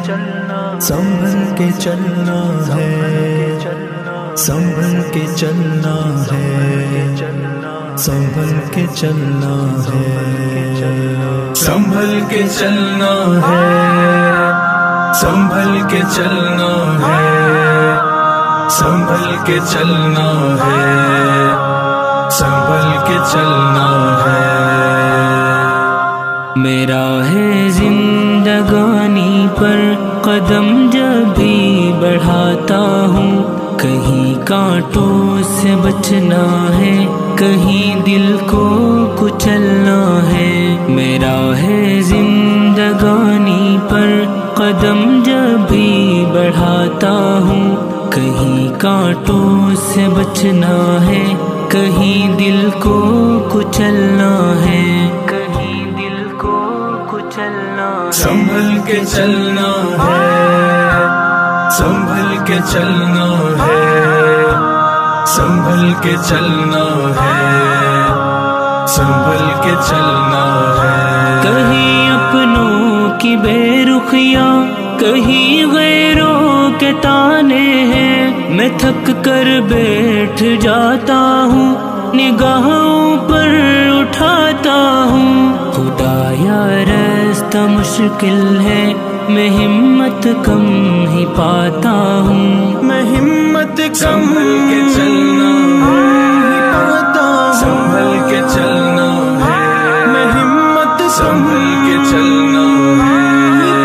संभल के चलना है, संभल के चलना है, संभल के चलना है, संभल के चलना है, संभल के चलना है, संभल के चलना है, संभल के चलना है। मेरा है जिंदगानी पर कदम जब भी बढ़ाता हूँ, कहीं कांटों से बचना है, कहीं दिल को कुचलना है। मेरा है जिंदगानी पर कदम जब भी बढ़ाता हूँ, कहीं कांटों से बचना है, कहीं दिल को कुचलना है, कहीं दिल को कुचलना है। संभल के चलना है, संभल के चलना है, संभल के चलना है, संभल के चलना है। कहीं अपनों की बेरुखियां, कहीं गैरों के ताने हैं, मैं थक कर बैठ जाता हूँ, निगाहों पर उठाता हूँ। खुदाया रास्ता मुश्किल है, मैं हिम्मत कम ही पाता हूँ, मैं हिम्मत कम के चलना ही पाता हूँ, संभल के चलना है, मैं हिम्मत संभल के चलना है,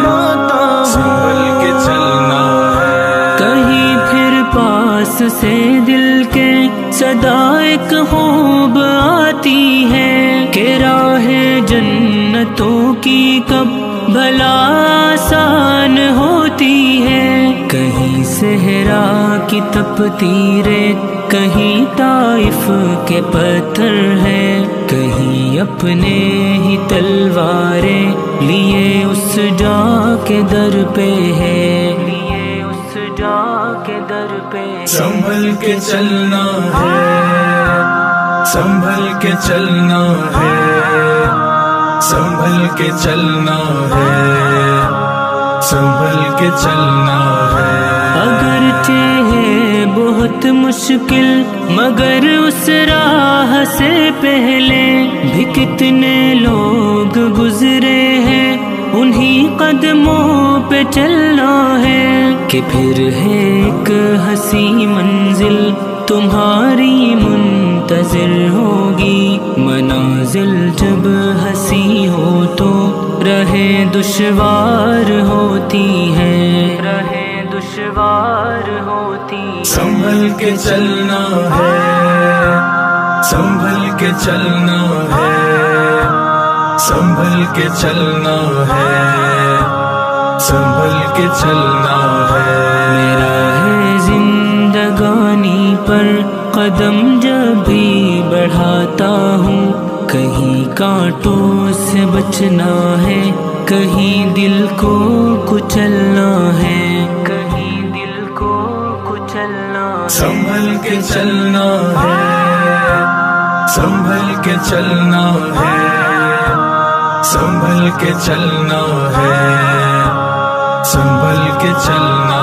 पाता हूँ, संभल के चलना है। कहीं फिर पास से दिल के सदा एक खूब आती है, कि राहें जन्नतों की कब भला आसान होती है। कहीं सहरा की तपती रेत, कहीं ताइफ के पत्थर है, कहीं अपने ही तलवारें लिए उस जा के दर पे है, लिए उस जा के दर पे। संभल के चलना है, संभल के चलना है, संभल के चलना है, संभल के चलना है। अगरचे है बहुत मुश्किल, मगर उस राह से पहले भी कितने लोग गुजरे हैं, उन्हीं कदमों पे चलना है। कि फिर है एक हंसी मंजिल तुम्हारी मुंतजिर होगी, मनाजिल जब हंसी हो तो रहे दुश्वार होती है, रहे दुश्वार होती है। संभल के चलना है, संभल के चलना है, संभल के चलना है, संभल के चलना है। मेरा है जिंदगानी पर कदम जब भी बढ़ाता हूँ, कहीं कांटों से बचना है, कहीं दिल को कुचलना है, कहीं दिल को कुचलना है। संभल के चलना है, संभल के चलना है, संभल के चलना है, संभल के चलना